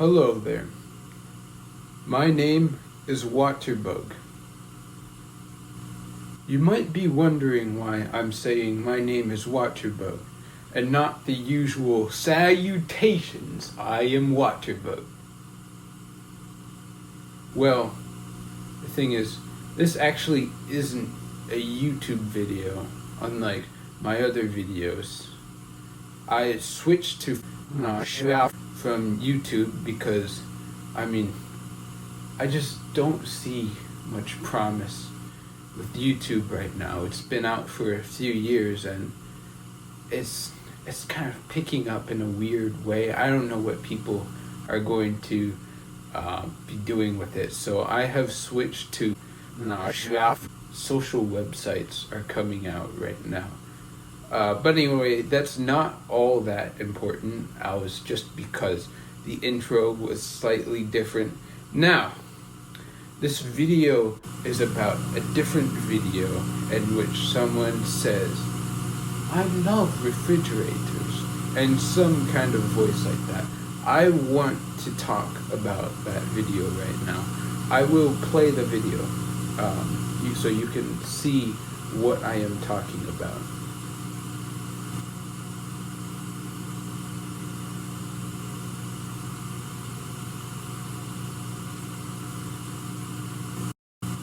Hello there. My name is Waterbug. You might be wondering why I'm saying my name is Waterbug and not the usual salutations, I am Waterbug. Well, the thing is, this actually isn't a YouTube video, unlike my other videos. I switched to from YouTube because, I just don't see much promise with YouTube right now. It's been out for a few years and it's kind of picking up in a weird way. I don't know what people are going to be doing with it. So I have switched to social websites are coming out right now. But anyway, that's not all that important. I was just because the intro was slightly different. Now, this video is about a different video in which someone says, I love refrigerators, and some kind of voice like that. I want to talk about that video right now. I will play the video so you can see what I am talking about.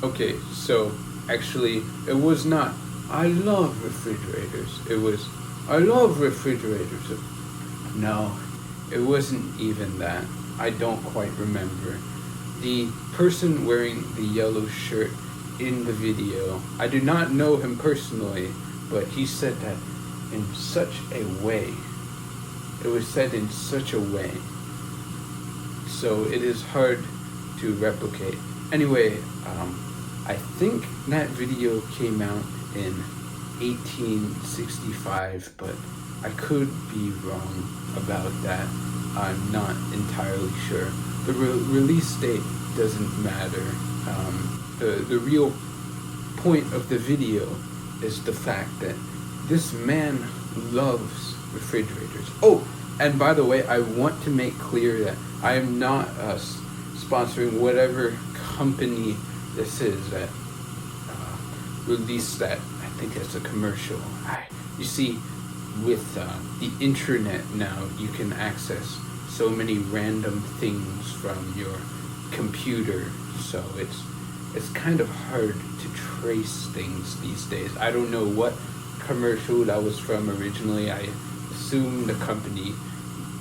Okay, so actually it was not I love refrigerators, it was I love refrigerators. No, it wasn't even that. I don't quite remember. The person wearing the yellow shirt in the video, I do not know him personally, but he said that in such a way. It was said in such a way. So it is hard to replicate. Anyway, I think that video came out in 1865, but I could be wrong about that. I'm not entirely sure. The release date doesn't matter. The real point of the video is the fact that this man loves refrigerators. Oh, and by the way, I want to make clear that I am not sponsoring whatever company this is that released that. I think it's a commercial. You see, with the internet now, you can access so many random things from your computer, so it's kind of hard to trace things these days. I don't know what commercial that was from originally. I assume the company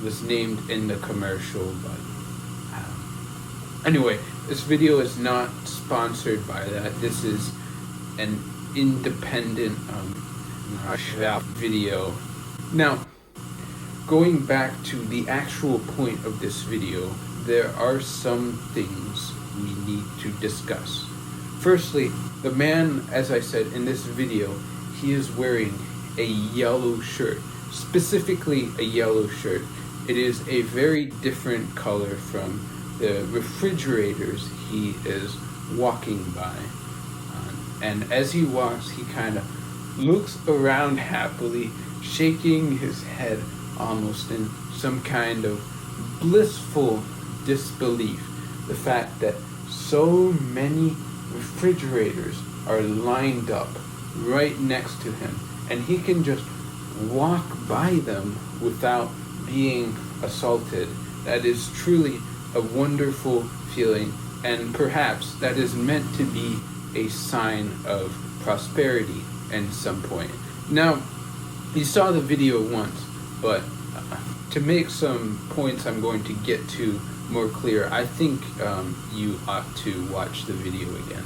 was named in the commercial, but anyway, this video is not sponsored by that. This is an independent video. Now, going back to the actual point of this video, there are some things we need to discuss. Firstly, the man, as I said in this video, he is wearing a yellow shirt, specifically a yellow shirt. It is a very different color from the refrigerators he is walking by. And as he walks, he kind of looks around happily, shaking his head almost in some kind of blissful disbelief. The fact that so many refrigerators are lined up right next to him, and he can just walk by them without being assaulted. That is truly a wonderful feeling, and perhaps that is meant to be a sign of prosperity at some point. Now, you saw the video once, but to make some points I'm going to get to more clear, I think you ought to watch the video again.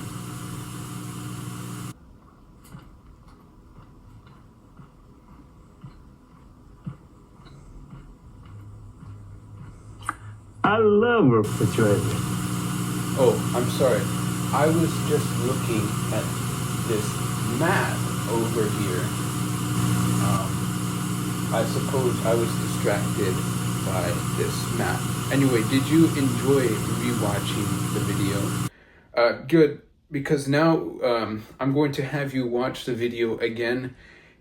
I love refrigerators. Oh, I'm sorry. I was just looking at this map over here. I suppose I was distracted by this map. Anyway, did you enjoy rewatching the video? Good, because now I'm going to have you watch the video again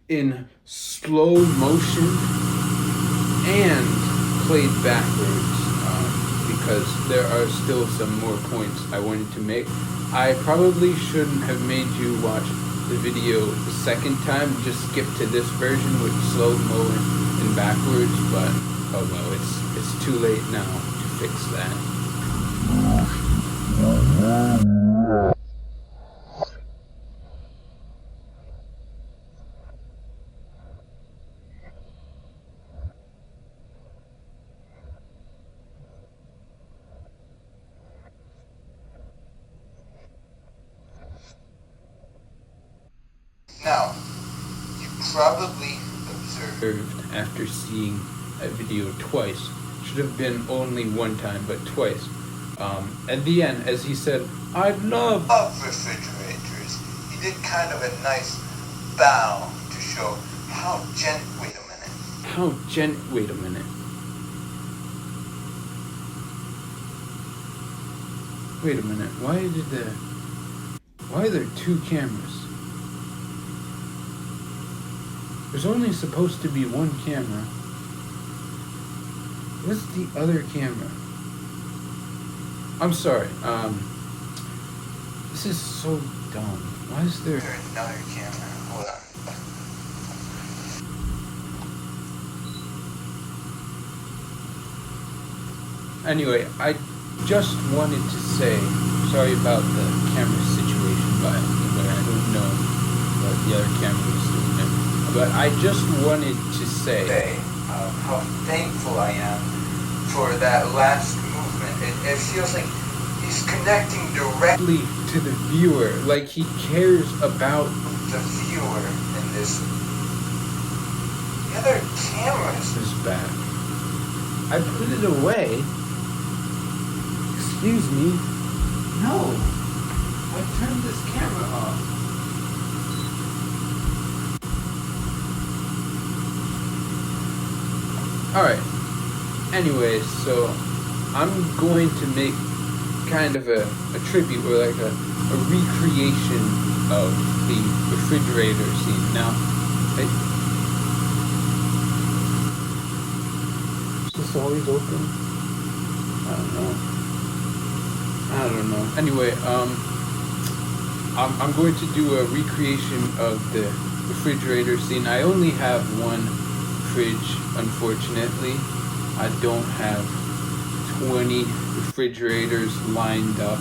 in slow motion and played backwards because there are still some more points I wanted to make. I probably shouldn't have made you watch the video the second time, just skip to this version with slow-mo and backwards, but oh well, it's too late now to fix that. Now, you probably observed After seeing that video twice, should have been only one time, but twice. At the end, as he said, "I love refrigerators," he did kind of a nice bow to show how wait a minute. Wait a minute. Wait a minute. Why are there two cameras? There's only supposed to be one camera. What's the other camera? I'm sorry. This is so dumb. Why is there another camera? Hold on. Anyway, I just wanted to say, sorry about the camera situation, but I don't know what the other camera is doing there. But I just wanted to say how thankful I am for that last movement. It feels like he's connecting directly to the viewer, like he cares about the viewer in this. The other cameras is back. I put it away. Excuse me. No. I turned this camera off. Alright. Anyway, so I'm going to make kind of a tribute or like a recreation of the refrigerator scene. Now, is this always open? I don't know. Anyway, I'm going to do a recreation of the refrigerator scene. I only have one fridge, unfortunately. I don't have 20 refrigerators lined up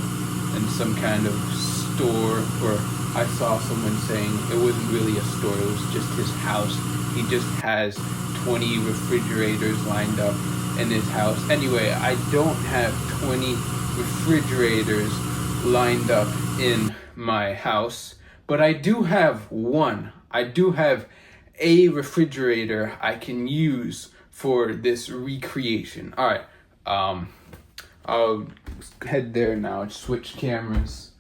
in some kind of store, or I saw someone saying it wasn't really a store, it was just his house. He just has 20 refrigerators lined up in his house. Anyway, I don't have 20 refrigerators lined up in my house, but I do have one. I do have a refrigerator I can use for this recreation. Alright, I'll head there now, switch cameras.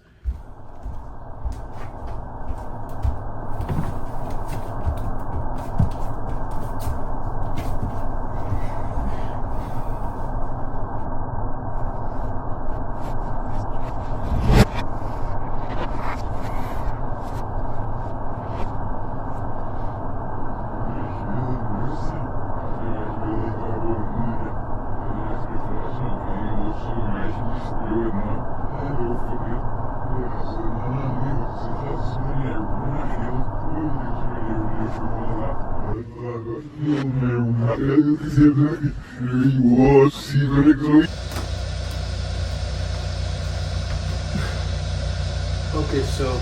Okay, so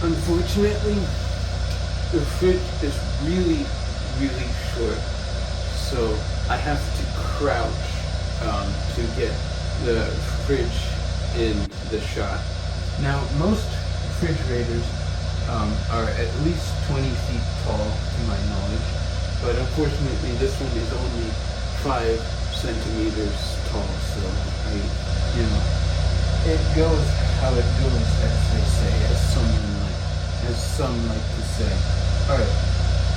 unfortunately the fridge is really short, so I have to crouch to get the fridge in the shot. Now most refrigerators are at least 20 feet tall to my knowledge, but unfortunately this one is only 5 centimeters tall, so it goes how it goes, as they say, as some like to say. Alright,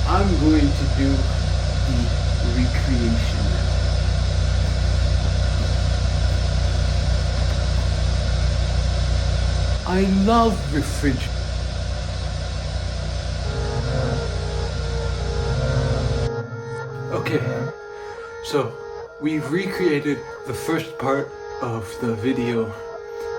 I'm going to do the recreation now. I love refrigerators. Okay, so we've recreated the first part of the video,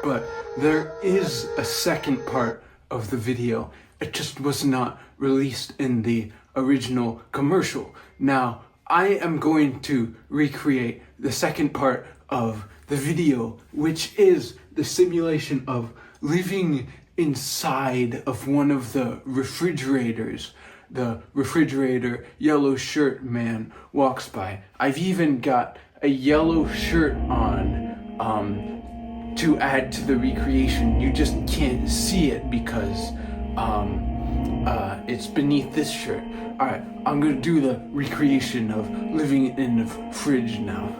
but there is a second part of the video. It just was not released in the original commercial. Now, I am going to recreate the second part of the video, which is the simulation of living inside of one of the refrigerators. The refrigerator yellow shirt man walks by. I've even got a yellow shirt on to add to the recreation. You just can't see it because it's beneath this shirt. Alright, I'm gonna do the recreation of living in the fridge now.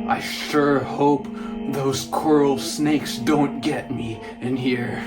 I sure hope those coral snakes don't get me in here.